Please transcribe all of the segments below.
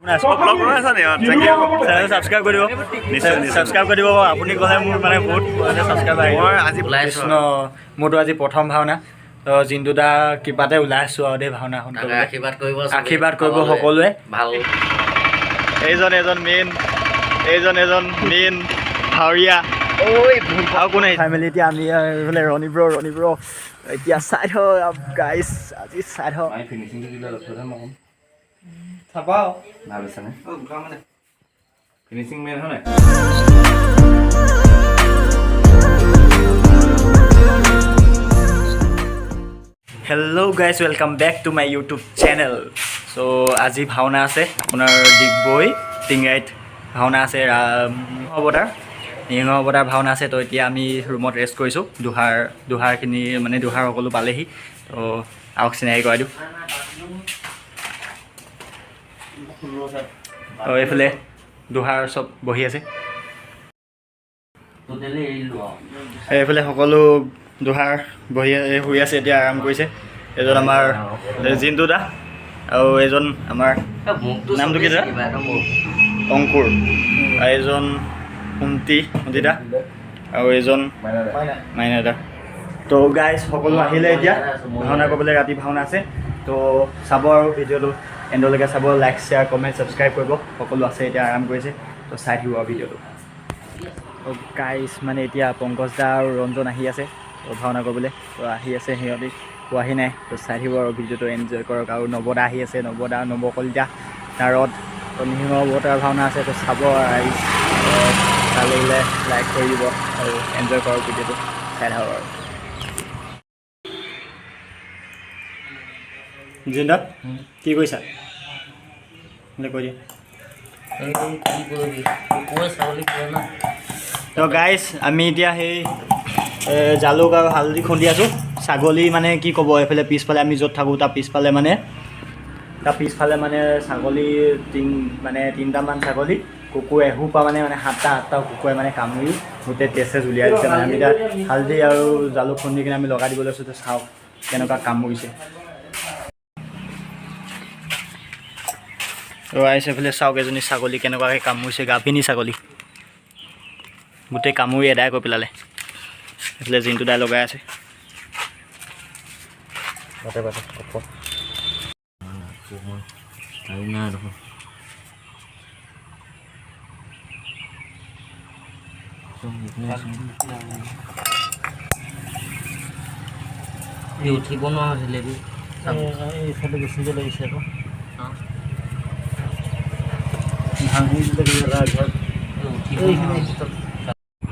subscribe কৰি দিব subscribe কৰি দিব আপুনি ক'লে মোৰ মানে বহুত সাবস্ক্ৰাইব কৃষ্ণ মোৰতো আজি প্ৰথম ভাওনা তো জিন্দুদা কৃপাতে ওলাই আছোঁ আৰু দেই ভাওনাখন আশীৰ্বাদ কৰিব সকলোৱে ভাল এজন মেইন ভাৱৰীয়া আৰু কোনে ফেমিলি এতিয়া আমি এইফালে ৰণী ব্ৰ এতিয়া চাই থ গাইজ আজি চাই থ চাবাও ভাল আছে নে ফিনিশিং মেন হয় hello' guys welcome back to my YouTube channel চ' আজি ভাওনা আছে আপোনাৰ ডিগবৈ টিংৰাইত ভাওনা আছে নৃসিংহ অৱতাৰ ভাওনা আছে তো এতিয়া আমি ৰুমত ৰেষ্ট কৰিছোঁ দুহাৰখিনি মানে দুহাৰ সকলো পালেহি তো আহক চিনাকি কৰাই দিওঁ আৰু এইফালে দুহাৰ চব বহি আছে এইফালে সকলো দুহাৰ বহি শুই আছে এতিয়া আৰাম কৰিছে এজন আমাৰ জিন্দুদা আৰু এজন আমাৰ নামটো কি দাদা অংকুৰ আৰু এজন কুন্তিদা আৰু এজন মাইনাদা তো গাইজ সকলো আহিলে এতিয়া ভাওনা কৰিবলৈ ৰাতি ভাওনা আছে তো চাব আৰু ভিডিঅ'টো এণ্ডলৈকে চাব লাইক শ্বেয়াৰ কমেণ্ট ছাবস্ক্ৰাইব কৰিব সকলো আছে এতিয়া আৰাম কৰিছে তো চাই থাকিব আৰু ভিডিঅ'টো তো গাইজ মানে এতিয়া পংকজ দা আৰু ৰঞ্জন আহি আছে তো ভাওনা কৰিবলৈ তো আহি আছে সিহঁতি পোৱাহি নাই তো চাই থাকিব আৰু ভিডিঅ'টো এনজয় কৰক আৰু নৱদা আহি আছে নৱকলিতা নাৰদ তো নৃসিংহ অৱতাৰ ভাওনা আছে তো চাব আৰু ভাল লাগিলে লাইক কৰি দিব আৰু এনজয় কৰক ভিডিঅ'টো চাই থাকক আৰু জিন্দা কি কৰিছা কৈ দিয়া তো গাইজ আমি এতিয়া সেই জালুক আৰু হালধি খুন্দি আছোঁ ছাগলী মানে কি ক'ব এইফালে পিছফালে আমি য'ত থাকোঁ তাৰ পিছফালে মানে ছাগলী তিনিটামান ছাগলী কুকুৰ এসোপা মানে সাতটা কুকুৰে মানে কামুৰি গোটেই তেজ উলিয়াই দিছে মানে আমি এতিয়া হালধি আৰু জালুক খুন্দি কিনে আমি লগাই দিব লৈছোঁ তো চাওক কেনেকুৱা কামুৰিছে আহিছে এইফালে চাওক এজনী ছাগলী কেনেকুৱাকৈ কামুৰিছে গাভিনী ছাগলী গোটেই কামুৰি এদাই কৰি পেলালে এইফালে জিন্দুদাই লগাই আছে উঠিব নোৱাৰিলে এইফালে বেছিকৈ লাগিছে আকৌ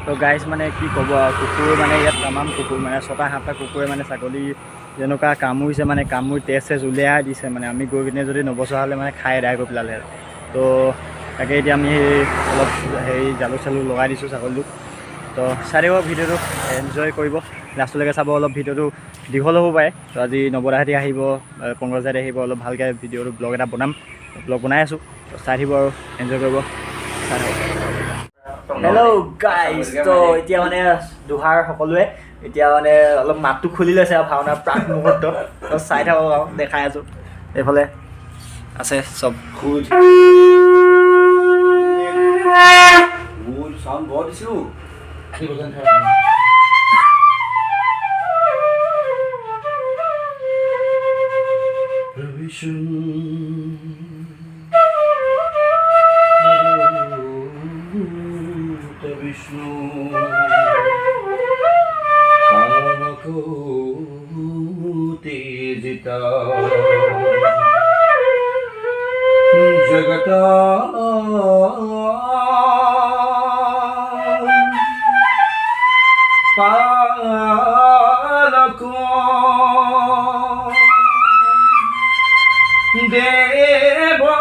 তো গাইজ মানে কি ক'ব আৰু কুকুৰ মানে ইয়াত তামাম কুকুৰ মানে 6-7টা কুকুৰে মানে ছাগলী যেনেকুৱা কামুৰিছে মানে কামুৰি তেজ উলিয়াই দিছে মানে আমি গৈ কিনে যদি নবচা হ'লে মানে খাই এদাই কৰি পেলালে তো তাকে এতিয়া আমি অলপ জালুক লগাই দিছোঁ ছাগলীটোক তো চাই দিব ভিডিঅ'টো এনজয় কৰিব লাষ্টলৈকে চাব অলপ ভিডিঅ'টো দীঘল হ'ব পাৰে তো আজি নৱদাহঁতি আহিব পংকজদাহঁতি আহিব অলপ ভালকৈ ভিডিঅ'টো ব্লগ এটা বনাই আছোঁ তো চাই দিব আৰু এনজয় কৰিব চাই থাকক হেল্ল' গাইজ তো এতিয়া মানে দুহাৰ সকলোৱে এতিয়া মানে অলপ মাতটো খুলি লৈছে আৰু ভাওনাৰ প্ৰাক মুহূৰ্ত তো চাই থাকক আৰু দেখাই আছোঁ এইফালে আছে চব Vishnu Kamakote Jita Jagata Palako Deva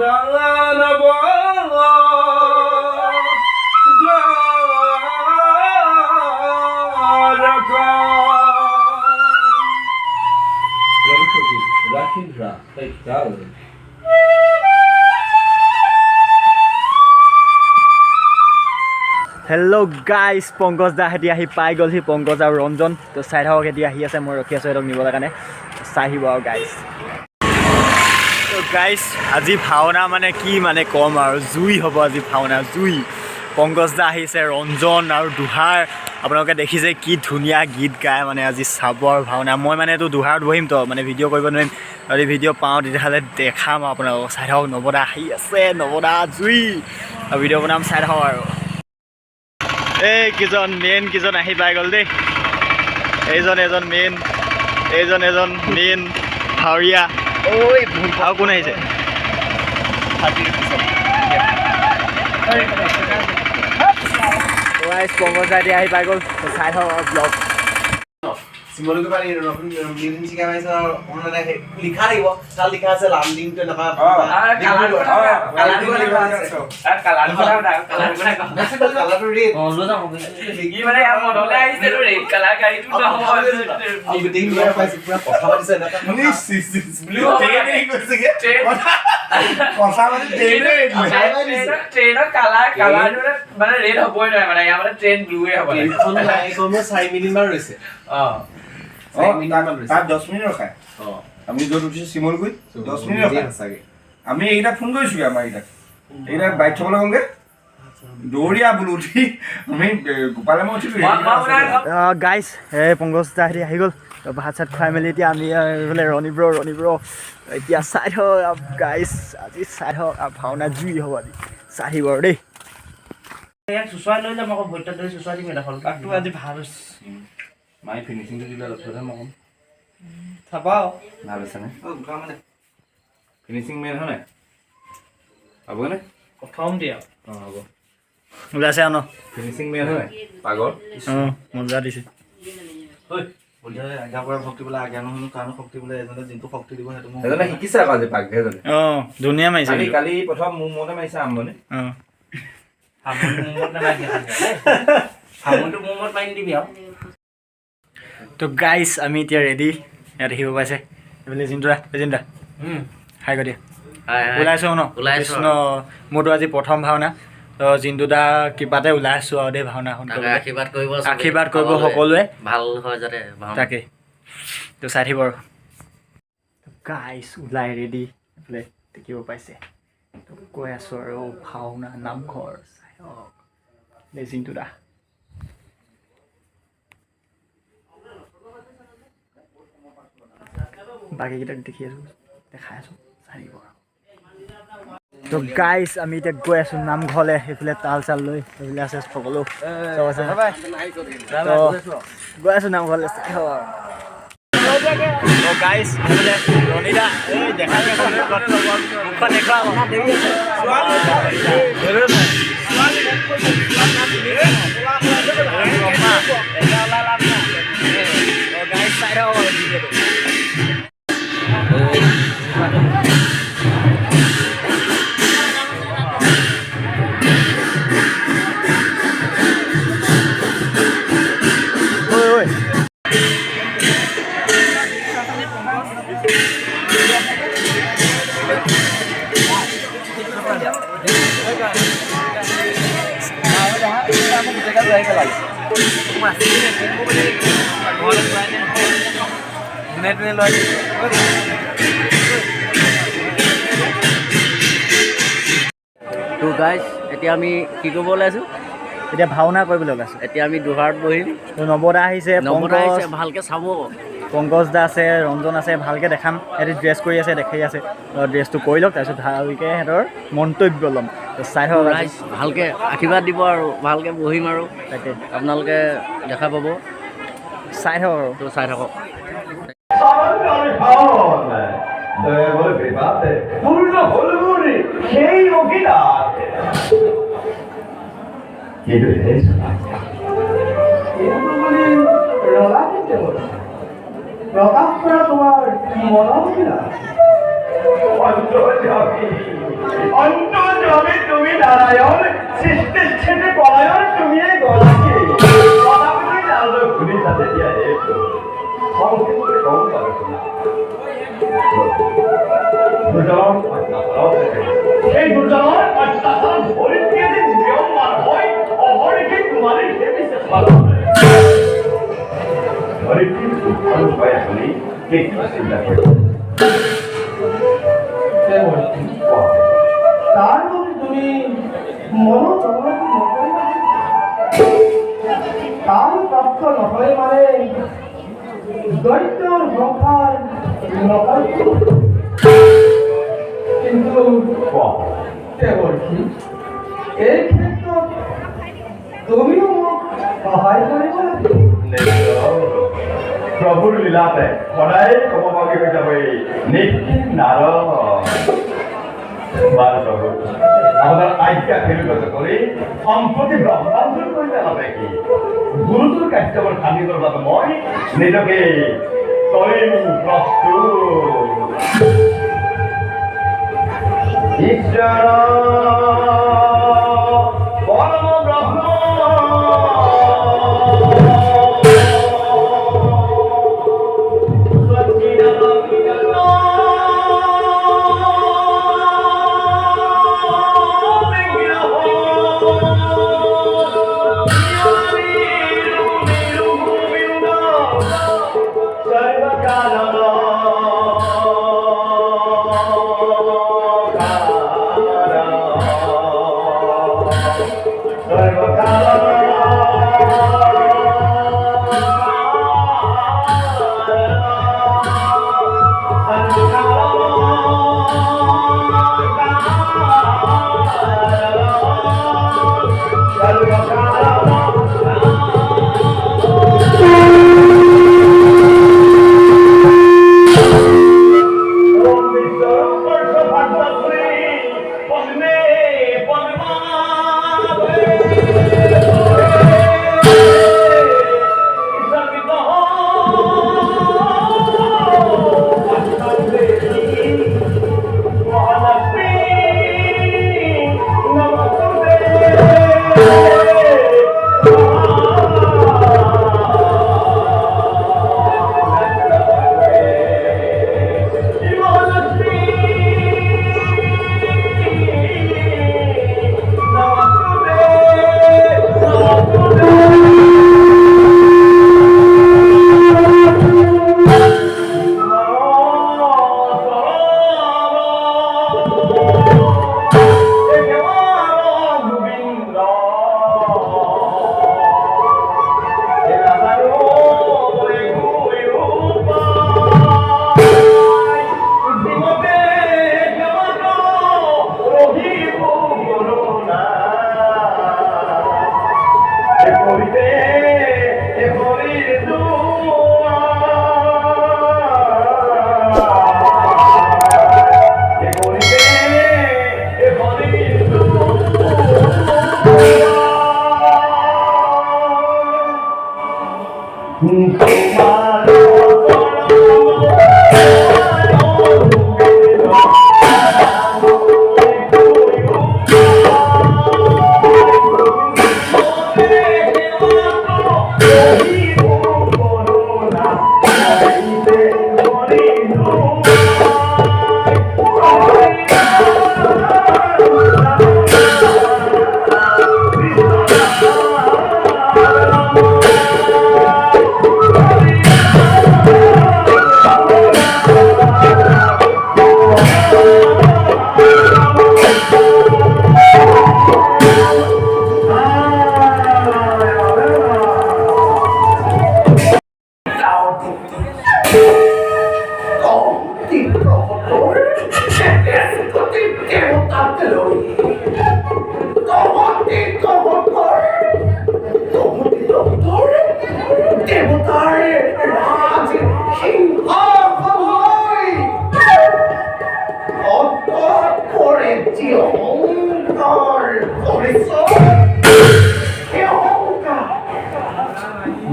দানব হেল্ল' গাইজ পংকজ দা এতিয়া আহি পাই গ'লহি পংকজ আৰু ৰঞ্জন তো চাই থাকক এতিয়া আহি আছে মই ৰখি আছোঁ সিহঁতক নিবলৈ কাৰণে চাই আহিব আৰু গাইজ তো গাইজ আজি ভাওনা মানে কি মানে ক'ম আৰু জুই হ'ব আজি ভাওনা জুই পংকজ দা আহিছে ৰঞ্জন আৰু দুহাৰ আপোনালোকে দেখিছে কি ধুনীয়া গীত গায় মানে আজি চাব আৰু ভাওনা মই মানে এইটো দুহাৰত বহিম তো মানে ভিডিঅ' কৰিব নোৱাৰিম যদি ভিডিঅ' পাওঁ তেতিয়াহ'লে দেখাম আপোনালোকক চাই থাকক নৱদা আহি আছে নৱদা জুই আৰু ভিডিঅ' বনাম চাই থাকক আৰু এই কেইজন আহি পাই গ'ল দেই এজন মেইন ভাৱৰীয়া ঐ আৰু কোন আহিছে পংকজ দা এতিয়া আহি পাই গ'ল চাই থাকক ব্লগ চিমলুকে পাৰি নতুন মিউজিক শিকাই পাইছে আৰু অনলাইন লিখা লাগিব তাত লিখা আছে লাৰ্নিং টু এনেকুৱা কালাৰটো ৰেড মানে মনলৈ আহিছে ৰেড কালাৰ গাড়ীটো পাইছে পুৰা কথা পাতিছে ট্ৰেইনৰ কালাৰটো মানে ৰেড হ'বই নোৱাৰে মানে ইয়াৰ মানে ট্ৰেইন ব্লুৱে হ'ব লাগে 4 মিনিট মান ৰৈছে তাত 10 মিনিট ৰখায় আমি য'ত উঠিছোঁ চিমলগুৰিত 10 মিনিট ৰখায় চাগে আমি এইকেইটাক ফোন কৰিছোঁগৈ আমাৰ এইকেইটাক বাইক থ'বলৈ গ'লগৈ দৌৰিয়া বোলো উঠি আমি গোপালে মই উঠিলোঁ গাইজ এই পংকজ দা আহি গ'ল ভাত চাত খুৱাই মেলি এতিয়া আমি এইফালে ৰণীব্ৰ এতিয়া চাই থাকক গাইজ আজি চাই থাকক ভাওনা জুই হ'ব আজি চাই আহিব আৰু দেই ইয়াক চুচুৱাই লৈ যাম আকৌ ভৰিত ধৰি চুচুৱাই দিম এডোখৰ কাকটো আজি ভাল হৈছে মায়ে ফিনিচিংটো দিলে লক্ষ্যতে মই ক'ম চাবা ভাল হৈছেনে ফিনিচিং মেন হয় নাই হ'বনে প্ৰথম দিয়া অঁ হ'ব ওলাইছে আৰু ন ফিনিচিং মেন হয় নাই পাগল অঁ মজা দিছে এজনে শিকিছে আকৌ আজি পাক এজনে অঁ ধুনীয়া মাৰিছে কালি প্ৰথম মোৰ মতে মাৰিছে আৰম্ভণি অঁ তো গাইজ আমি এতিয়া ৰেডি ইয়াত দেখিব পাইছে এইফালে জিন্তুদা হাই কৰি দিয়া ওলাইছোঁ ন কৃষ্ণ মোৰতো আজি প্ৰথম ভাওনা তো জিন্তুদা কিবাতে ওলাই আছোঁ আৰু দেই ভাওনাখন আশীৰ্বাদ কৰিব সকলোৱে ভাল হয় যাতে তাকে তো চাই থাকিব আৰু গাইজ ওলাই ৰেডি এইফালে দেখিব পাইছে তো কৈ আছোঁ আৰু ভাওনা নামঘৰ চাই হওক দেই জিন্তুদা বাকীকেইটাক দেখি আছোঁ দেখাই আছোঁ চাই থাকিব আৰু তো গাইজ আমি এতিয়া গৈ আছোঁ নামঘৰলৈ সেইফালে তাল চাল লৈ সেইফালে আছে সকলো চব আছে গৈ আছোঁ নামঘৰলৈ চাই থাকক আৰু গাইজ সেইফালে ৰণীদা এই দেখা মুখখন দেখুৱা গাইজ চাই থাকক ভিডিঅ'টো তো গাইজ এতিয়া আমি কি কৰিব ওলাইছোঁ এতিয়া ভাওনা কৰিবলৈ ওলাইছোঁ এতিয়া আমি দুহাৰত বহিম নৱদা আহিছে ভালকৈ চাব পংকজ দা আছে ৰঞ্জন আছে ভালকৈ দেখাম সিহঁতে ড্ৰেছ কৰি আছে দেখাই আছে ড্ৰেছটো কৰি লওক তাৰপিছত ভালকৈ সিহঁতৰ মন্তব্য ল'ম চাই থাকক ভালকৈ আশীৰ্বাদ দিব আৰু ভালকৈ বহিম আৰু তাকে আপোনালোকে দেখা পাব চাই থাকক আৰু তো চাই থাকক প্ৰকাশ কৰা তোমাৰ মনৰ অন্তর্জমে তুমি নারায়ণ সৃষ্টির ছেলে পলায়ন তুমি এই গলাকে কথাগুলি জানলো খুলি সাথে দিয়া একটু সংক্ষেপে কম পাবে শোনা দুজন সেই দুজনের অত্যাচার ভরিয়ে যে নিয়মমান হয় অহরিকে তোমাদের খেতে চেষ্টা করবে হরিকে ভালো পায় শুনি কে চিন্তা করে তার মধ্যে তুমি মনোচলনটি নকৰে তাৰ প্ৰাপ্ত নহয় মানে দৈত্যৰ সংসাৰ নকৰে কিন্তু দেৱৰ্ষি এই ক্ষেত্ৰত তুমিও মোক সহায় কৰিব লাগিব প্ৰভুৰ লীলাতে সদায় ক'বলগীয়া হৈ যাব এই নিখিল নাৰদ বাৰু প্ৰভু আপোনাৰ আজ্ঞা ফেৰিগত কৰি সম্প্ৰতি ব্ৰহ্মাণ্ডৰ কৰিলে নাপায় কি গুৰুটোৰ কাৰ্যবোৰ খান্দি কৰাৰ মই নিজকে কৰিম প্ৰস্তুত ঈশ্বৰ পৰম ব্ৰহ্ম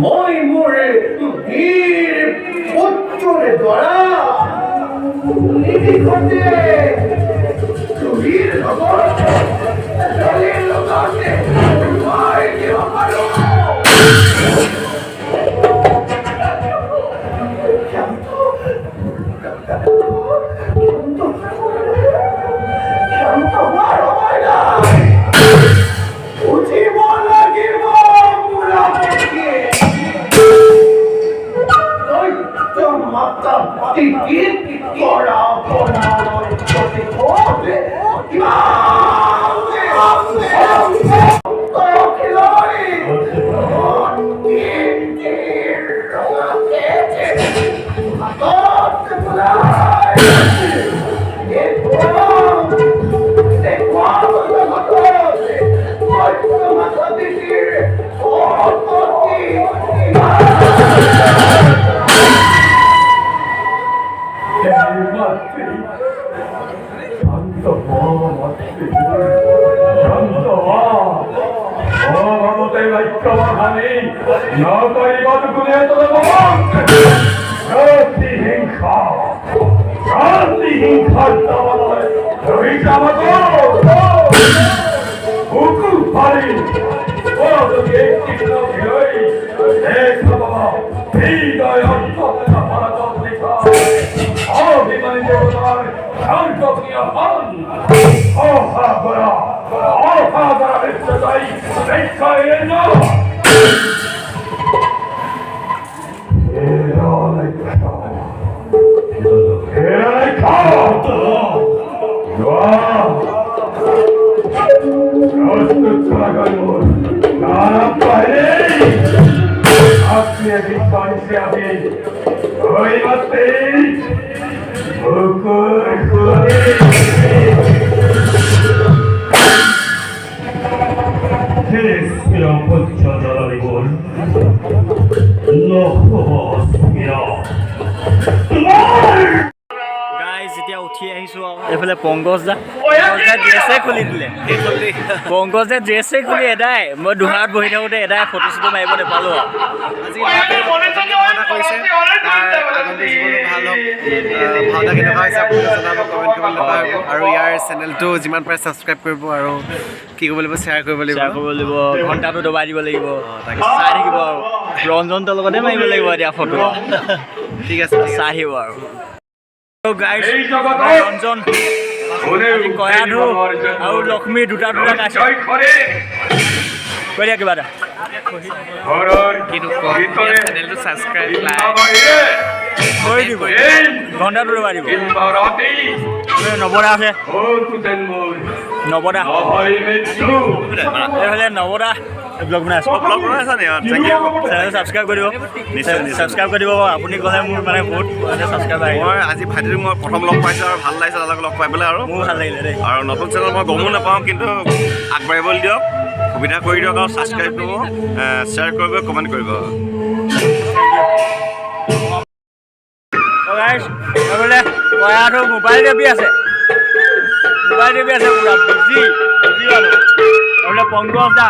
মই মোৰ বীৰ পুত্ৰৰ দ্বাৰা নিৰীক্ষতে চুৰিৰ এইফালে পংকজ দা ড্ৰেছে খুলি দিলে পংকজ দা ড্ৰেছে খুলি এদাই মই দুহাৰত বহি থাকোঁতে এদাই ফটো চটো মাৰিব নাপালোঁ ভাওনা কৰিছে তাৰ আগন্তুক জীৱনো ভাল হওক ভাওনা কেনেকুৱা হৈছে আপুনি জনাব কমেণ্ট কৰিব নাপাহৰিব আৰু ইয়াৰ চেনেলটো যিমান পাৰে ছাবস্ক্ৰাইব কৰিব আৰু কি কৰিব লাগিব শ্বেয়াৰ কৰিব লাগিব ঘণ্টাটো দবাই দিব লাগিব চাই থাকিব আৰু ৰঞ্জনটোৰ লগতে মাৰিব লাগিব এতিয়া ফটো ঠিক আছে চাই আহিব আৰু ৰঞ্জন কয়াধু আৰু লক্ষ্মী দুটা গাইছে কৈ দিয়া কিবা এটা চেনেলটো ছাবস্ক্ৰাইব কৰি দিব ঘণ্টাটো দবাই দিব নৱদা আছে নৱদা এইফালে নৱদা ব্লগ বনাই আছে ছাবস্ক্ৰাইব কৰি দিব ছাবস্ক্ৰাইব কৰি দিব আপুনি গ'লে মোৰ মানে বহুত ছাবস্ক্ৰাইব আহিব মই আজি ভাইটিক মই প্ৰথম লগ পাইছোঁ আৰু ভাল লাগিছে দাদাক লগ পাই পেলাই আৰু মোৰ ভাল লাগিলে দেই আৰু নতুন চেনেল মই গমো নাপাওঁ কিন্তু আগবাঢ়িবলৈ দিয়ক সুবিধা কৰি দিয়ক আৰু ছাবস্ক্ৰাইব কৰিব শ্বেয়াৰ কৰিব কমেণ্ট কৰিব মোবাইল টিভি আছে পুৰা বুজি পালো পংকজ দা